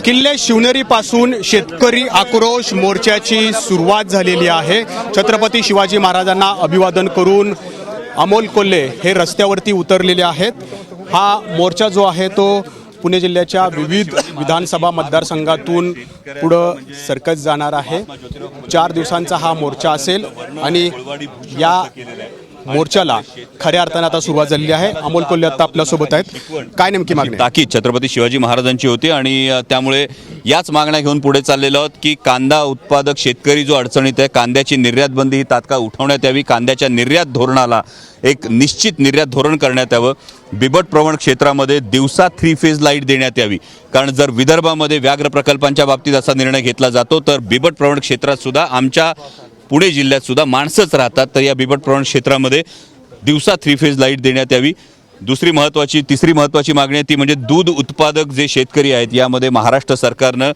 किल्ले शिवनेरीपासून शेतकरी आक्रोश मोर्चाची सुरुवात झालेली आहे। छत्रपती शिवाजी महाराजांना अभिवादन करून अमोल कोल्हे हे रस्त्यावरती उतरलेले आहेत। हा मोर्चा जो आहे तो पुणे जिल्ह्याच्या विविध विधानसभा मतदारसंघातून पुढे सरकत जाणार आहे। 4 दिवसांचा हा मोर्चा असेल आणि या मोर्चाला खऱ्या अर्थाने आता सुरुवात झालेली आहे। अमोल कोल्हे आता आपल्या सोबत आहेत। काय नेमकी मागणी? ताकीद छत्रपती शिवाजी महाराजांची होती आणि त्यामुळे याच मागण्या घेऊन पुढे चाललेलो आहोत की कांदा उत्पादक शेतकरी जो अडचणीत आहे, कांद्याची निर्यात बंदी ही तात्काळ उठवण्यात यावी, कांद्याच्या निर्यात धोरणाला एक निश्चित निर्यात धोरण करण्यात यावं, बिबट प्रवण क्षेत्रामध्ये दिवसा 3 फेज लाईट देण्यात यावी। कारण जर विदर्भामध्ये व्याघ्र प्रकल्पांच्या बाबतीत असा निर्णय घेतला जातो तर बिबट प्रवण क्षेत्रात सुद्धा आमच्या पुणे जिल्ह्यात सुद्धा माणसंच राहतात, तर या बिबट प्रवण क्षेत्रामध्ये दिवसा 3 फेज लाईट देण्यात यावी। तिसरी महत्त्वाची मागणी ती म्हणजे दूध उत्पादक जे शेतकरी आहेत यामध्ये महाराष्ट्र सरकारनं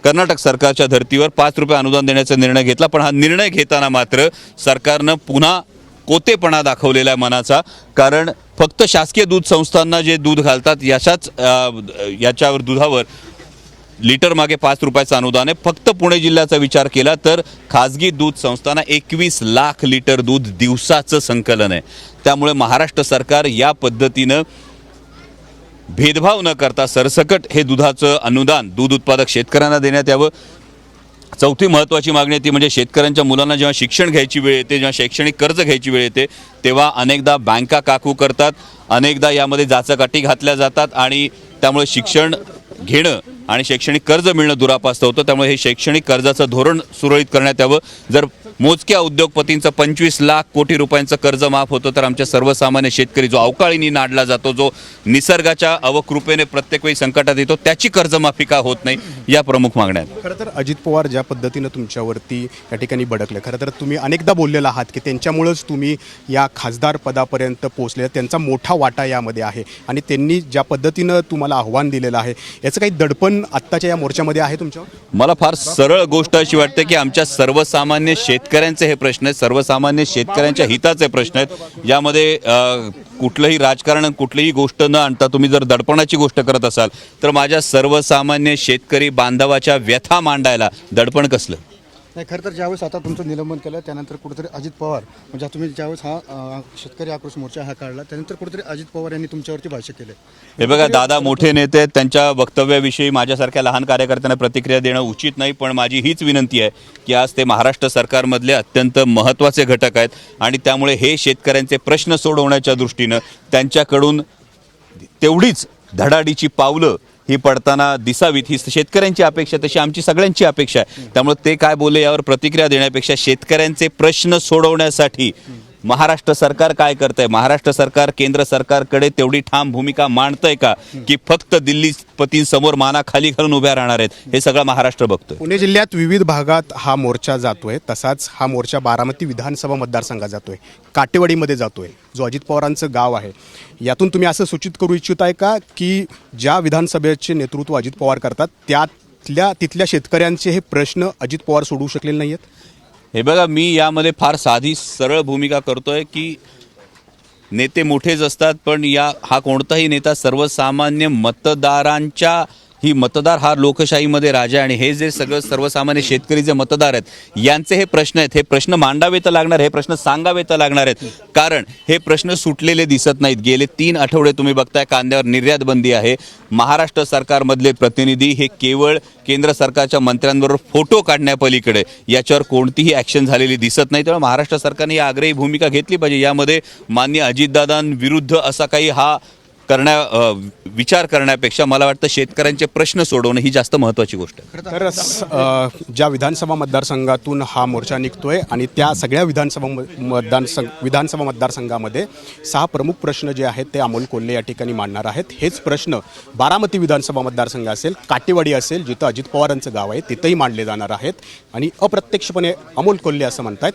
कर्नाटक सरकारच्या धर्तीवर 5 रुपये अनुदान देण्याचा निर्णय घेतला, पण हा निर्णय घेताना मात्र सरकारनं पुन्हा कोतेपणा दाखवलेला आहे मनाचा। कारण फक्त शासकीय दूध संस्थांना जे दूध घालतात याच्यावर दुधावर लिटर मागे 5 रुपयाचं अनुदान आहे। फक्त पुणे जिल्ह्याचा विचार केला तर खाजगी दूध संस्थांना 21 लाख लिटर दूध दिवसाचं संकलन आहे। त्यामुळे महाराष्ट्र सरकार या पद्धतीनं भेदभाव न करता सरसकट हे दुधाचं अनुदान दूध उत्पादक शेतकऱ्यांना देण्यात यावं। चौथी महत्त्वाची मागणी ती म्हणजे शेतकऱ्यांच्या मुलांना जेव्हा शिक्षण घ्यायची वेळ येते, जेव्हा शैक्षणिक कर्ज घ्यायची वेळ येते, तेव्हा अनेकदा बँका काकू करतात, अनेकदा यामध्ये जाचकाठी घातल्या जातात आणि त्यामुळे शिक्षण घेणं आणि शैक्षणिक कर्ज मिळणं दुरापास्त होतं। त्यामुळे हे शैक्षणिक कर्जाचं धोरण सुरळीत करण्यात यावं। जर मोजक्या उद्योगपतींचं 25 लाख कोटी रुपयांचं कर्ज माफ होतं तर आमच्या सर्वसामान्य शेतकरी जो अवकाळीने नाडला जातो, जो निसर्गाच्या अवकृपेने प्रत्येक वेळी संकटात येतो, त्याची कर्जमाफी का होत नाही, या प्रमुख मागण्या आहेत। खरं तर अजित पवार ज्या पद्धतीनं तुमच्यावरती या ठिकाणी भडकले, खरं तर तुम्ही अनेकदा बोललेला आहात की त्यांच्यामुळेच तुम्ही या खासदार पदापर्यंत पोहोचले, त्यांचा मोठा वाटा यामध्ये आहे आणि त्यांनी ज्या पद्धतीनं तुम्हाला आव्हान दिलेलं आहे याचं काही दडपण आत्ताच्या या मोर्चामध्ये आहे तुमच्यावर? मला फार सरळ गोष्ट अशी वाटते की आमच्या सर्वसामान्य शेतकऱ्यांचे हे प्रश्न आहेत, सर्वसामान्य शेतकऱ्यांच्या हिताचे प्रश्न आहेत। यामध्ये कुठलंही राजकारण कुठलीही गोष्ट न आणता तुम्ही जर दडपणाची गोष्ट करत असाल तर माझ्या सर्वसामान्य शेतकरी बांधवाच्या व्यथा मांडायला दडपण कसलं? नाही, खरं तर ज्यावेळेस आता तुमचं निलंबन केलं त्यानंतर कुठेतरी अजित पवार म्हणजे तुम्ही ज्यावेळेस हा शेतकरी आक्रोश मोर्चा हा काढला त्यानंतर कुठेतरी अजित पवार यांनी तुमच्यावरती भाष्य केले। हे बघा, दादा मोठे नेते आहेत, त्यांच्या वक्तव्याविषयी माझ्यासारख्या लहान कार्यकर्त्यांना प्रतिक्रिया देणं उचित नाही, पण माझी हीच विनंती आहे की आज ते महाराष्ट्र सरकारमधले अत्यंत महत्त्वाचे घटक आहेत आणि त्यामुळे हे शेतकऱ्यांचे प्रश्न सोडवण्याच्या दृष्टीनं त्यांच्याकडून तेवढीच धडाडीची पावलं ही पडताना दिसावीत, ही शेतकऱ्यांची अपेक्षा, तशी आमची सगळ्यांची अपेक्षा आहे। त्यामुळे ते काय बोलले यावर प्रतिक्रिया देण्यापेक्षा शेतकऱ्यांचे प्रश्न सोडवण्यासाठी महाराष्ट्र सरकार काय करतंय, महाराष्ट्र सरकार केंद्र सरकारकडे तेवढी ठाम भूमिका मांडतंय का की फक्त दिल्लीपतींसमोर माना खाली घालून उभ्या राहणार आहेत, हे सगळं महाराष्ट्र बघतोय। पुणे जिल्ह्यात विविध भागात हा मोर्चा जातोय, तसाच हा मोर्चा बारामती विधानसभा मतदारसंघात जातोय, काटेवाडीमध्ये जातोय, जो अजित पवारांचं गाव आहे। यातून तुम्ही असं सूचित करू इच्छिताय का की ज्या विधानसभेचे नेतृत्व अजित पवार करतात तिथल्या शेतकऱ्यांचे हे प्रश्न अजित पवार सोडवू शकलेले नाही आहेत? हे बघा, मी यामध्ये फार साधी सरळ भूमिका करतोय की नेते मोठेच असतात, पण हा कोणताही नेता सर्वसामान्य मतदारांच्या मतदार हा लोकशाहीमध्ये राजा, आणि हे जे सगळं सर्वसामान्य शेतकरी जे मतदार आहेत यांचे हे प्रश्न आहेत, हे प्रश्न मांडावे तर लागणार, हे प्रश्न सांगावे तर लागणार आहेत, कारण हे प्रश्न सुटलेले दिसत नाहीत। गेले 3 आठवडे तुम्ही बघताय कांद्यावर निर्यात बंदी आहे। महाराष्ट्र सरकारमधले प्रतिनिधी हे केवळ केंद्र सरकारच्या मंत्र्यांबरोबर फोटो काढण्यापलीकडे याच्यावर कोणतीही ॲक्शन झालेली दिसत नाही। त्यामुळे महाराष्ट्र सरकारने या आग्रही भूमिका घेतली पाहिजे। यामध्ये माननीय अजितदादांविरुद्ध असा काही विचार करण्यापेक्षा मला वाटतं शेतकऱ्यांचे प्रश्न सोडवणं ही जास्त महत्त्वाची गोष्ट आहे। तर ज्या विधानसभा मतदारसंघातून हा मोर्चा निघतोय आणि त्या सगळ्या विधानसभा मतदारसंघामध्ये 6 प्रमुख प्रश्न जे आहेत ते अमोल कोल्हे या ठिकाणी मांडणार आहेत। हेच प्रश्न बारामती विधानसभा मतदारसंघ असेल, काटेवाडी असेल, जिथं अजित पवारांचं गाव आहे, तिथंही मांडले जाणार आहेत आणि अप्रत्यक्षपणे अमोल कोल्हे असं म्हणतात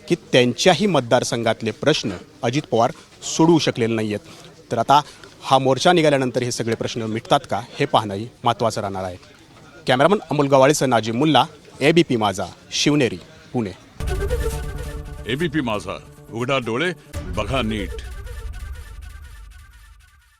की त्यांच्याही मतदारसंघातले प्रश्न अजित पवार सोडवू शकलेले नाही आहेत। तर आता हा मोर्चा निघाल्यानंतर हे सगळे प्रश्न मिटतात का हे पाहणंही महत्त्वाचं राहणार आहे। कॅमेरामन अमोल गवाळेसह नाजिम मुल्ला, एबीपी माझा, शिवनेरी, पुणे। एबीपी माझा, उघडा डोळे बघा नीट।